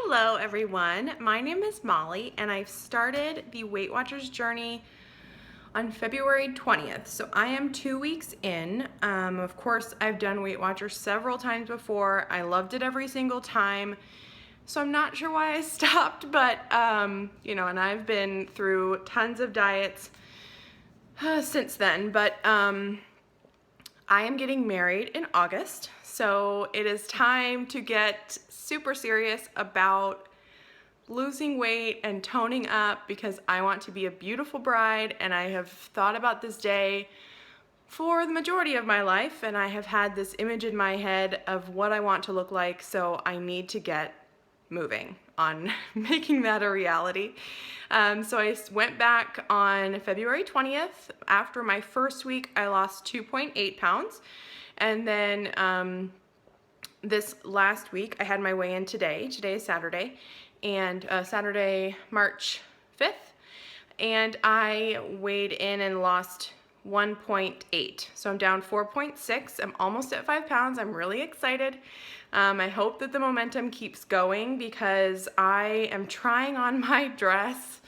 Hello everyone, my name is Molly and I've started the Weight Watchers journey on February 20th. So I am 2 weeks in. Of course, I've done Weight Watchers several times before. I loved it every single time. So I'm not sure why I stopped, but and I've been through tons of diets since then. But I am getting married in August, so it is time to get super serious about losing weight and toning up because I want to be a beautiful bride, and I have thought about this day for the majority of my life, and I have had this image in my head of what I want to look like, so I need to get moving on making that a reality. So I went back on February 20th. After my first week, I lost 2.8 pounds. And then this last week, I had my weigh-in today. Today is Saturday, and Saturday, March 5th. And I weighed in and lost 1.8. So I'm down 4.6. I'm almost at 5 pounds. I'm really excited. I hope that the momentum keeps going because I am trying on my dress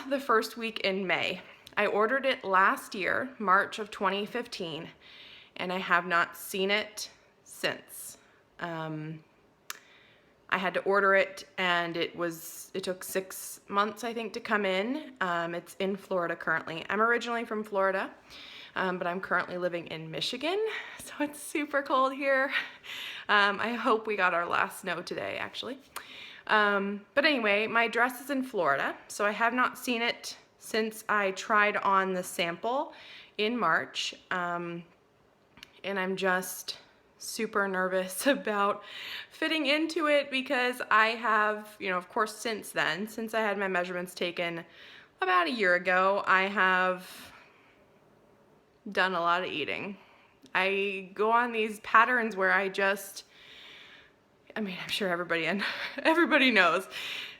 the first week in May. I ordered it last year, March of 2015, and I have not seen it since. I had to order it, and it took 6 months, I think, to come in. It's in Florida currently. I'm originally from Florida, but I'm currently living in Michigan, so it's super cold here. I hope we got our last snow today, actually. But anyway, my dress is in Florida, so I have not seen it since I tried on the sample in March, and I'm just super nervous about fitting into it because I have, of course, since I had my measurements taken about a year ago, I have done a lot of eating. I go on these patterns where I'm sure everybody knows.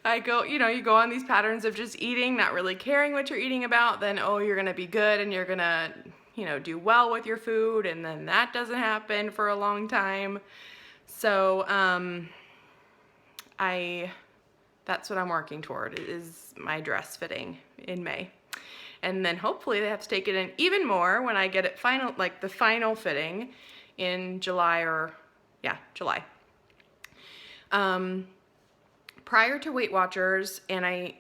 You go on these patterns of just eating, not really caring what you're eating about, then, oh, you're gonna be good and you're gonna, do well with your food, and then that doesn't happen for a long time. So, that's what I'm working toward, is my dress fitting in May. And then hopefully they have to take it in even more when I get it the final fitting in July. Prior to Weight Watchers, and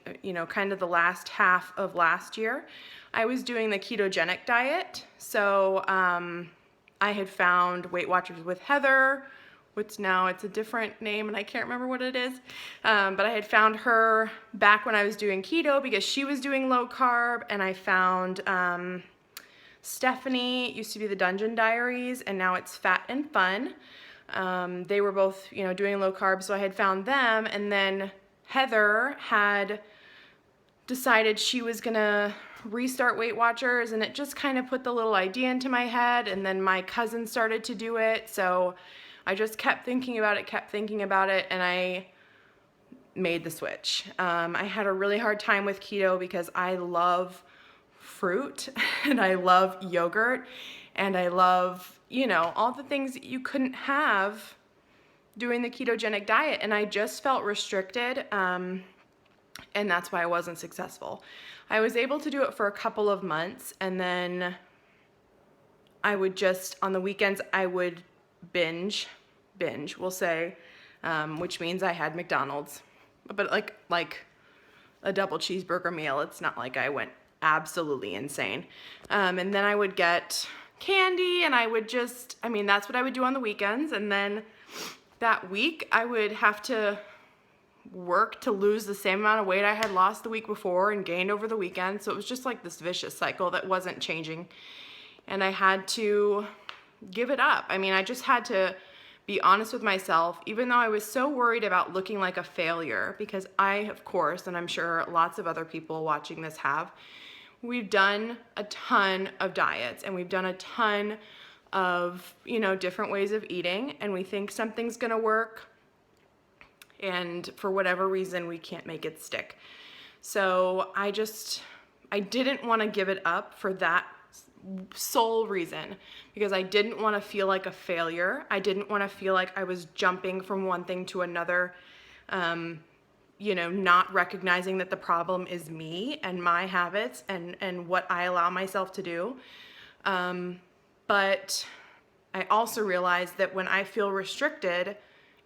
kind of the last half of last year, I was doing the ketogenic diet. So I had found Weight Watchers with Heather, which now it's a different name and I can't remember what it is. But I had found her back when I was doing keto because she was doing low carb, and I found Stephanie. It used to be the Dungeon Diaries, and now it's Fat and Fun. They were both, doing low carb, so I had found them, and then Heather had decided she was gonna restart Weight Watchers, and it just kind of put the little idea into my head, and then my cousin started to do it, so I just kept thinking about it, and I made the switch. I had a really hard time with keto because I love fruit, and I love yogurt, and I love, all the things that you couldn't have doing the ketogenic diet, and I just felt restricted, and that's why I wasn't successful. I was able to do it for a couple of months, and then I would just, on the weekends, I would binge, we'll say, which means I had McDonald's, but like a double cheeseburger meal. It's not like I went absolutely insane. And then I would get candy, and I would just, that's what I would do on the weekends, and then that week I would have to work to lose the same amount of weight I had lost the week before and gained over the weekend. So it was just like this vicious cycle that wasn't changing, and I had to give it up. I just had to be honest with myself, even though I was so worried about looking like a failure, because I, of course, and I'm sure lots of other people watching this we've done a ton of diets, and we've done a ton of, different ways of eating, and we think something's gonna work, and for whatever reason, we can't make it stick. So I didn't wanna give it up for that sole reason, because I didn't wanna feel like a failure. I didn't wanna feel like I was jumping from one thing to another. not recognizing that the problem is me and my habits and what I allow myself to do. But I also realized that when I feel restricted,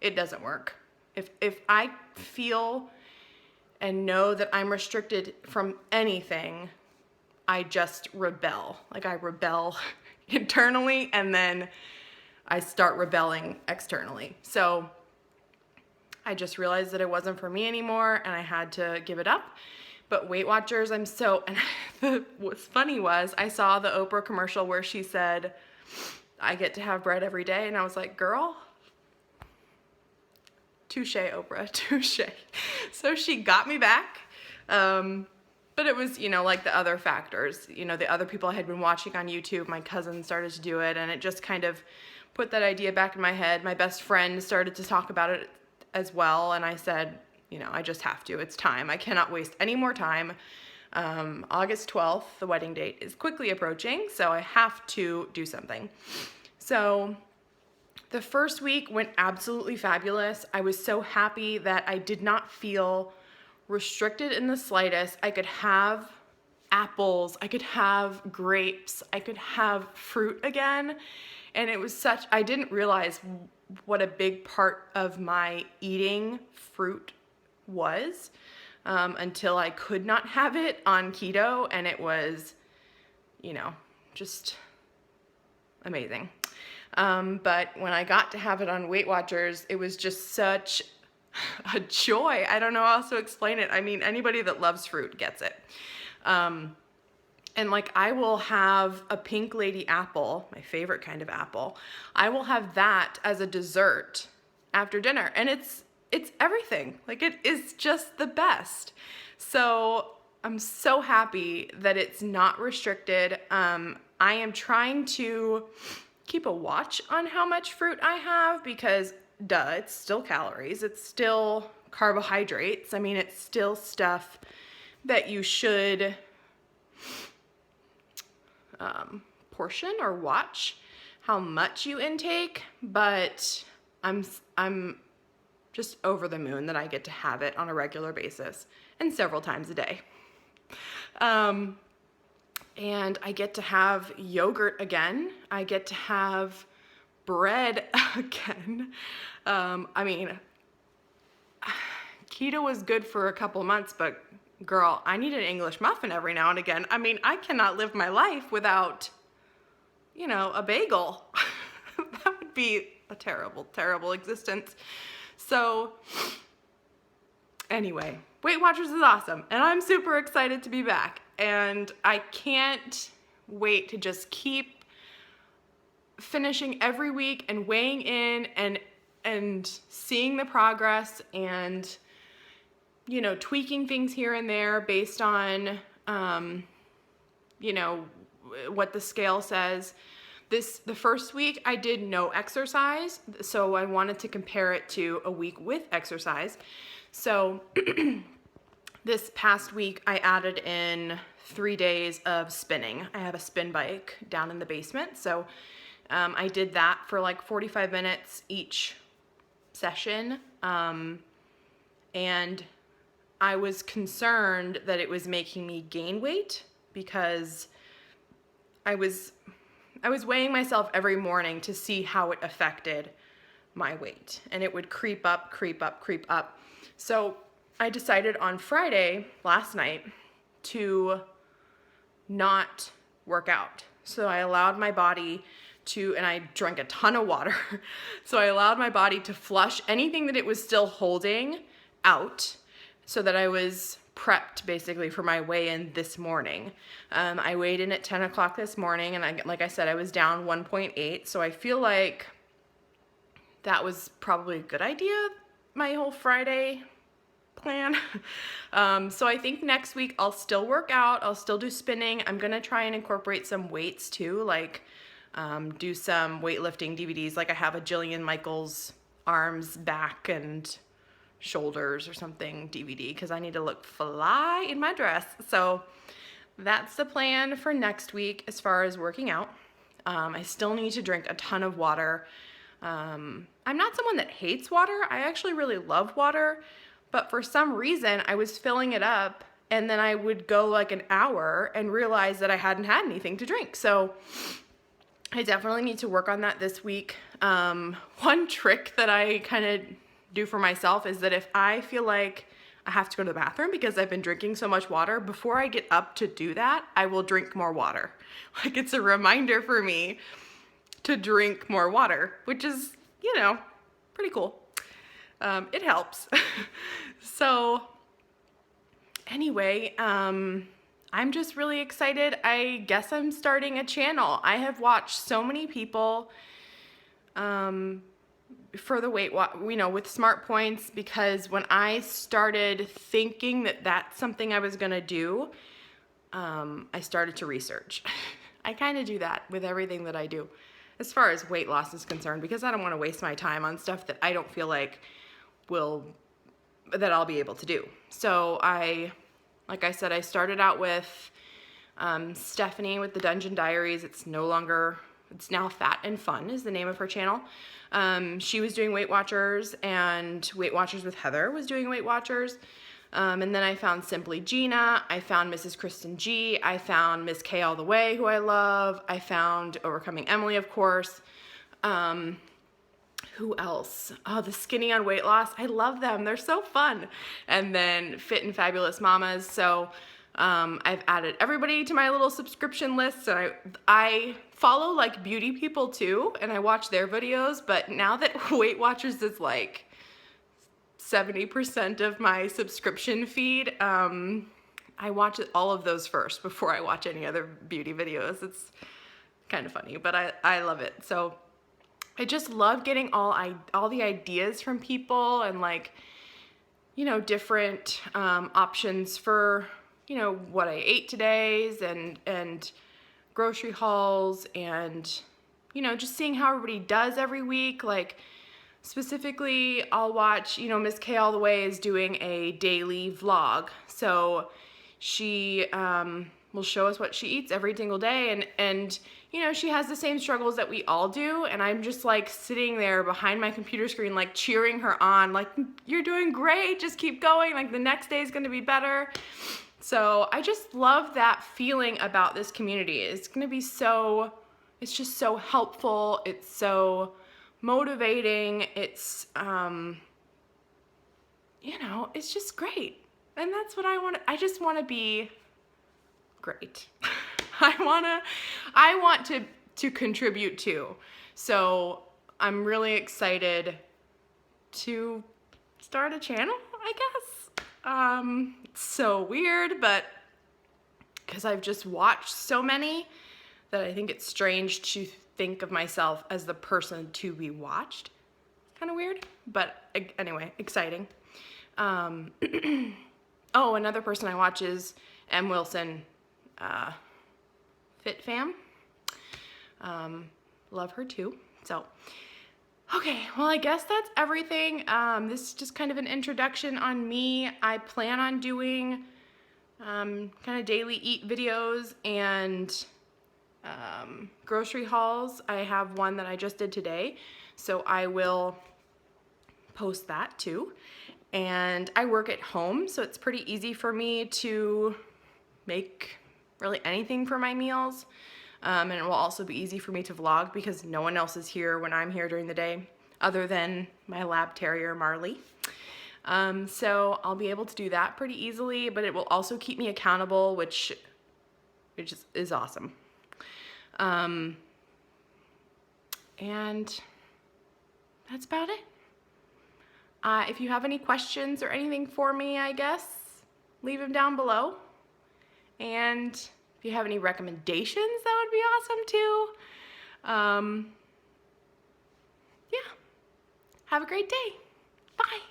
it doesn't work. If I feel and know that I'm restricted from anything, I just rebel. Like I rebel internally and then I start rebelling externally. So I just realized that it wasn't for me anymore and I had to give it up. But Weight Watchers, and what's funny was I saw the Oprah commercial where she said, I get to have bread every day. And I was like, girl, touche, Oprah, touche. So she got me back. But it was, like the other factors, the other people I had been watching on YouTube, my cousin started to do it, and it just kind of put that idea back in my head. My best friend started to talk about it as well, and I said, I just have to. It's time. I cannot waste any more time. August 12th, the wedding date, is quickly approaching, so I have to do something. So the first week went absolutely fabulous. I was so happy that I did not feel restricted in the slightest. I could have apples, I could have grapes, I could have fruit again. And it was I didn't realize what a big part of my eating fruit was until I could not have it on keto, and it was, just amazing. But when I got to have it on Weight Watchers, it was just such a joy. I don't know how else to explain it. I mean, anybody that loves fruit gets it. And like I will have a pink lady apple, my favorite kind of apple. I will have that as a dessert after dinner, and it's everything. Like it is just the best. So I'm so happy that it's not restricted. I am trying to keep a watch on how much fruit I have because it's still calories. It's still carbohydrates. I mean, it's still stuff that you should portion or watch how much you intake, but I'm just over the moon that I get to have it on a regular basis and several times a day. And I get to have yogurt again. I get to have bread again. I mean, keto was good for a couple months, but girl, I need an English muffin every now and again. I mean, I cannot live my life without, a bagel. That would be a terrible, terrible existence. So anyway, Weight Watchers is awesome, and I'm super excited to be back. And I can't wait to just keep finishing every week and weighing in and seeing the progress and tweaking things here and there based on what the scale says. The first week I did no exercise, so I wanted to compare it to a week with exercise. So this past week I added in 3 days of spinning. I have a spin bike down in the basement, so I did that for like 45 minutes each session, and I was concerned that it was making me gain weight because I was weighing myself every morning to see how it affected my weight, and it would creep up. So I decided on Friday, last night, to not work out. So I allowed my body and I drank a ton of water. So I allowed my body to flush anything that it was still holding out so that I was prepped basically for my weigh-in this morning. I weighed in at 10 o'clock this morning, and like I said, I was down 1.8. So I feel like that was probably a good idea, my whole Friday plan. So I think next week I'll still work out. I'll still do spinning. I'm going to try and incorporate some weights too, like do some weightlifting DVDs. Like I have a Jillian Michaels arms, back, and shoulders or something DVD because I need to look fly in my dress. So that's the plan for next week as far as working out. I still need to drink a ton of water. I'm not someone that hates water. I actually really love water, but for some reason I was filling it up and then I would go like an hour and realize that I hadn't had anything to drink. So I definitely need to work on that this week. One trick that I kind of do for myself is that if I feel like I have to go to the bathroom because I've been drinking so much water, before I get up to do that, I will drink more water. Like, it's a reminder for me to drink more water, which is, you know, pretty cool. It helps. So anyway, I'm just really excited. I guess I'm starting a channel. I have watched so many people for the weight, with Smart Points, because when I started thinking that that's something I was gonna do, I started to research. I kind of do that with everything that I do as far as weight loss is concerned, because I don't want to waste my time on stuff that I don't feel like that I'll be able to do. So like I said, I started out with Stephanie with the Dungeon Diaries. It's now Fat and Fun is the name of her channel. She was doing Weight Watchers, and Weight Watchers with Heather was doing Weight Watchers. And then I found Simply Gina, I found Mrs. Kristen G, I found Miss K All the Way, who I love, I found Overcoming Emily, of course. Who else? Oh, the Skinny on Weight Loss, I love them, they're so fun. And then Fit and Fabulous Mamas. So I've added everybody to my little subscription list, and I follow like beauty people too, and I watch their videos, but now that Weight Watchers is like 70% of my subscription feed, I watch all of those first before I watch any other beauty videos. It's kind of funny, but I love it. So I just love getting all the ideas from people, and like, you know, different options for, you know, what I ate today's and grocery hauls, and, you know, just seeing how everybody does every week. Like, specifically, I'll watch, you know, Miss K All the Way is doing a daily vlog. So she will show us what she eats every single day, and you know, she has the same struggles that we all do, and I'm just like sitting there behind my computer screen like cheering her on, like, you're doing great, just keep going, like the next day is going to be better. So I just love that feeling about this community. It's just so helpful, it's so motivating, it's you know, it's just great. And that's what I just want to be great. I want to contribute too. So I'm really excited to start a channel, I guess. It's so weird, but because I've just watched so many that I think it's strange to think of myself as the person to be watched. Kind of weird, but anyway, exciting. Oh, another person I watch is M. Wilson, Fit Fam. Love her too. So, okay, well, I guess that's everything. This is just kind of an introduction on me. I plan on doing kind of daily eat videos and grocery hauls. I have one that I just did today, so I will post that too. And I work at home, so it's pretty easy for me to make really anything for my meals. And it will also be easy for me to vlog because no one else is here when I'm here during the day other than my lab terrier, Marley. So I'll be able to do that pretty easily, but it will also keep me accountable, which is awesome. And that's about it. If you have any questions or anything for me, I guess, leave them down below. And if you have any recommendations, that would be awesome too. Yeah. Have a great day. Bye.